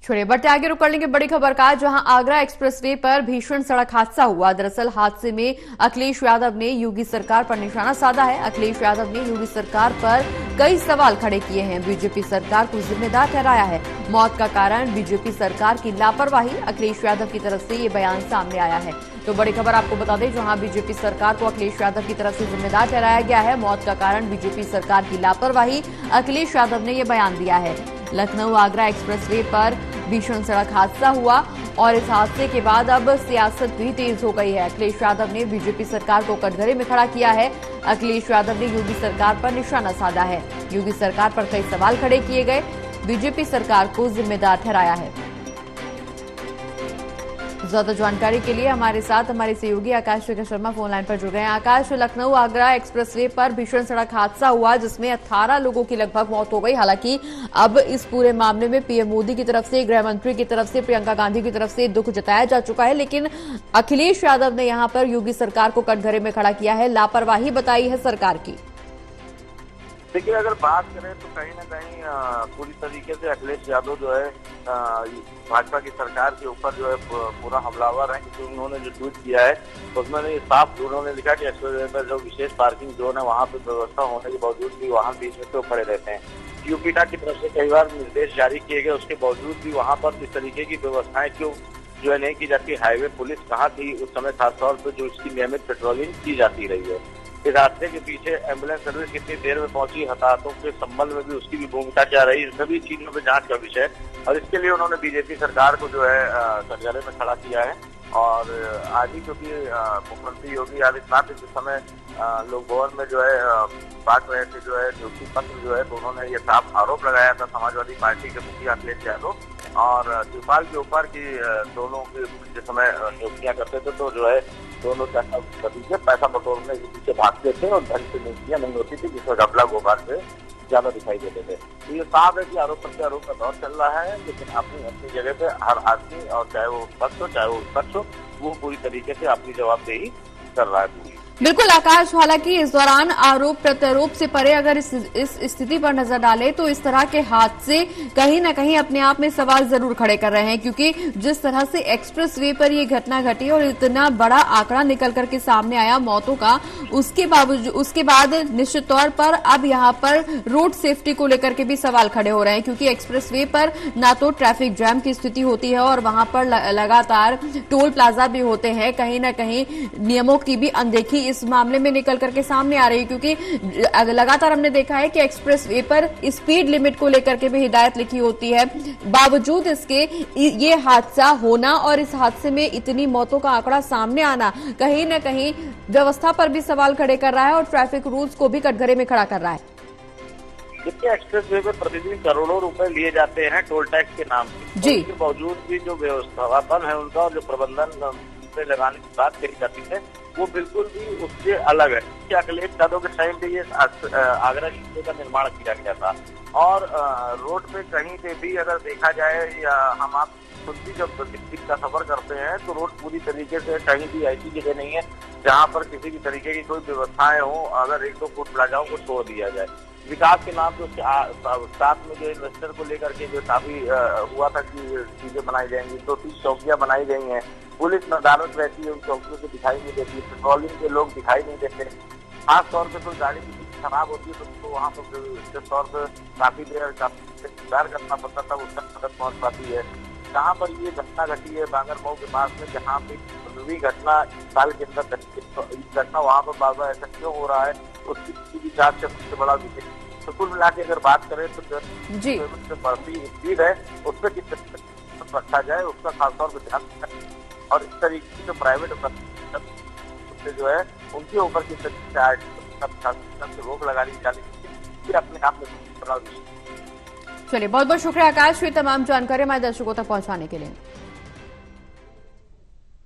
छोड़िए, बढ़ते आगे रुक कर लेंगे बड़ी खबर का, जहां आगरा एक्सप्रेसवे पर भीषण सड़क हादसा हुआ। दरअसल हादसे में अखिलेश यादव ने योगी सरकार पर निशाना साधा है। अखिलेश यादव ने योगी सरकार पर कई सवाल खड़े किए हैं, बीजेपी सरकार को जिम्मेदार ठहराया है। मौत का कारण बीजेपी सरकार की लापरवाही, अखिलेश यादव की तरफ से ये बयान सामने आया है। तो बड़ी खबर आपको बता दें, जहां बीजेपी सरकार को अखिलेश यादव की तरफ से जिम्मेदार ठहराया गया है। मौत का कारण बीजेपी सरकार की लापरवाही, अखिलेश यादव ने यह बयान दिया है। लखनऊ आगरा एक्सप्रेसवे पर भीषण सड़क हादसा हुआ और इस हादसे के बाद अब सियासत भी तेज हो गई है। अखिलेश यादव ने बीजेपी सरकार को कटघरे में खड़ा किया है। अखिलेश यादव ने योगी सरकार पर निशाना साधा है। योगी सरकार पर कई सवाल खड़े किए गए, बीजेपी सरकार को जिम्मेदार ठहराया है। ज्यादा जानकारी के लिए हमारे साथ हमारे सहयोगी आकाश शर्मा फोन लाइन पर जुड़ गए हैं। आकाश, लखनऊ आगरा एक्सप्रेसवे पर भीषण सड़क हादसा हुआ जिसमें 18 लोगों की लगभग मौत हो गई। हालांकि अब इस पूरे मामले में पीएम मोदी की तरफ से, गृह मंत्री की तरफ से, प्रियंका गांधी की तरफ से दुख जताया जा चुका है, लेकिन अखिलेश यादव ने यहां पर योगी सरकार को कटघरे में खड़ा किया है, लापरवाही बताई है सरकार की। देखिए, अगर बात करें तो कहीं ना कहीं पूरी तरीके से अखिलेश यादव जो है भाजपा की सरकार के ऊपर जो है पूरा हमलावर है, क्योंकि उन्होंने जो ट्वीट किया है उसमें साफ उन्होंने लिखा कि एक्सप्रेसवे पर जो विशेष पार्किंग जोन है वहाँ पे व्यवस्था होने के बावजूद भी वहाँ बीच में तो खड़े रहते हैं। यूपीटा की तरफ से कई बार निर्देश जारी किए गए, उसके बावजूद भी वहाँ पर इस तरीके की व्यवस्थाएं क्यों जो है नहीं की जाती। हाईवे पुलिस कहाँ थी उस समय, खासतौर पर जो इसकी नियमित पेट्रोलिंग की जाती रही है। इस हादसे के पीछे एम्बुलेंस सर्विस कितनी देर में पहुंची, हताहतों के संबंध में भी उसकी भी भूमिका क्या रही, इन सभी चीजों पर जांच का विषय। और इसके लिए उन्होंने बीजेपी सरकार को जो है कटघरे में खड़ा किया है। और आज ही क्योंकि मुख्यमंत्री योगी आदित्यनाथ इस समय लोक भवन में जो है बांट रहे थे जो है नियुक्ति पत्र जो है, तो उन्होंने ये साफ आरोप लगाया था समाजवादी पार्टी के मुखिया अखिलेश यादव और शिवपाल के ऊपर की दोनों के जिस समय नियुक्तियां करते थे तो जो है दोनों पैसा बटोरने के पीछे भागते थे और धन की नियुक्तियां नहीं होती थी, जिसमें घपला गोपाल से ज्यादा दिखाई देते थे। तो ये साफ है कि आरोप प्रत्यारोप का दौर चल रहा है, लेकिन अपनी अपनी जगह पे हर आदमी, और चाहे वो पक्ष हो चाहे वो विपक्ष हो, वो पूरी तरीके से अपनी जवाबदेही कर रहा है पूरी। बिल्कुल आकाश, हालांकि इस दौरान आरोप प्रत्यारोप से परे अगर इस स्थिति पर नजर डालें तो इस तरह के हादसे कहीं न कहीं अपने आप में सवाल जरूर खड़े कर रहे हैं, क्योंकि जिस तरह से एक्सप्रेसवे पर ये घटना घटी और इतना बड़ा आंकड़ा निकल करके सामने आया मौतों का, उसके बाद निश्चित तौर पर अब यहाँ पर रोड सेफ्टी को लेकर के भी सवाल खड़े हो रहे हैं, क्योंकि एक्सप्रेसवे पर ना तो ट्रैफिक जैम की स्थिति होती है और वहां पर लगातार टोल प्लाजा भी होते हैं। कहीं न कहीं नियमों की भी अनदेखी इस मामले में निकल करके सामने आ रही है, क्योंकि लगातार हमने देखा है कि एक्सप्रेस वे पर स्पीड लिमिट को लेकर के भी हिदायत लिखी होती है। बावजूद इसके ये हादसा होना और इस हादसे में इतनी मौतों का आंकड़ा सामने आना कहीं न कहीं व्यवस्था पर भी सवाल खड़े कर रहा है और ट्रैफिक रूल्स को भी कटघरे में खड़ा कर रहा है। देखिए, एक्सप्रेस वे पर प्रतिदिन करोड़ों रुपए लिए जाते हैं टोल टैक्स के नाम पे, जी। इसके बावजूद भी जो व्यवस्थापन है उनका और जो प्रबंधन लगाने की बात कही जाती है वो बिल्कुल भी उससे अलग है। अखिलेश यादव के टाइम पे ये आगरा एक्सप्रेसवे का निर्माण किया गया था और रोड पे कहीं पे भी अगर देखा जाए या हम आप खुद भी जब दिल्ली का सफर करते हैं तो रोड पूरी तरीके से कहीं भी ऐसी जगह नहीं है जहाँ पर किसी भी तरीके की कोई व्यवस्थाएं हो। अगर एक दो फुट प्लाजाओं को छोड़ दिया जाए, विकास के नाम पे उसके साथ में जो इन्वेस्टर को लेकर के जो काफी हुआ था कि चीजें बनाई जाएंगी, 2-3 चौकियां बनाई गई हैं, पुलिस नदारत रहती है, उन चौकियों से दिखाई नहीं देती, पेट्रोलिंग के लोग दिखाई नहीं देते। खास तौर पे कोई गाड़ी की खराब होती है तो वहाँ पर विशेष तौर पर काफी देर इंतजार करना पड़ता था, उसका मदद पहुँच पाती है। जहाँ पर ये घटना घटी है बांगर मऊ के पास में, जहाँ पे भी घटना साल के अंदर घटना वहाँ पर बार बार ऐसा क्यों हो रहा है, उसकी भी जांच का सबसे बड़ा विषय। तो कुल मिला के अगर बात करें तो जी बढ़ती स्पीड है उस पर किस तरीके से रखा जाए उसका खासतौर पर ध्यान, और इस तरीके से प्राइवेट जो है उनके ऊपर किस तरीके से रोक लगानी जानी अपने आप में बड़ा विषय। चलिए, बहुत बहुत शुक्रिया आकाश, ये तमाम जानकारी हमारे दर्शकों तक पहुंचाने के लिए।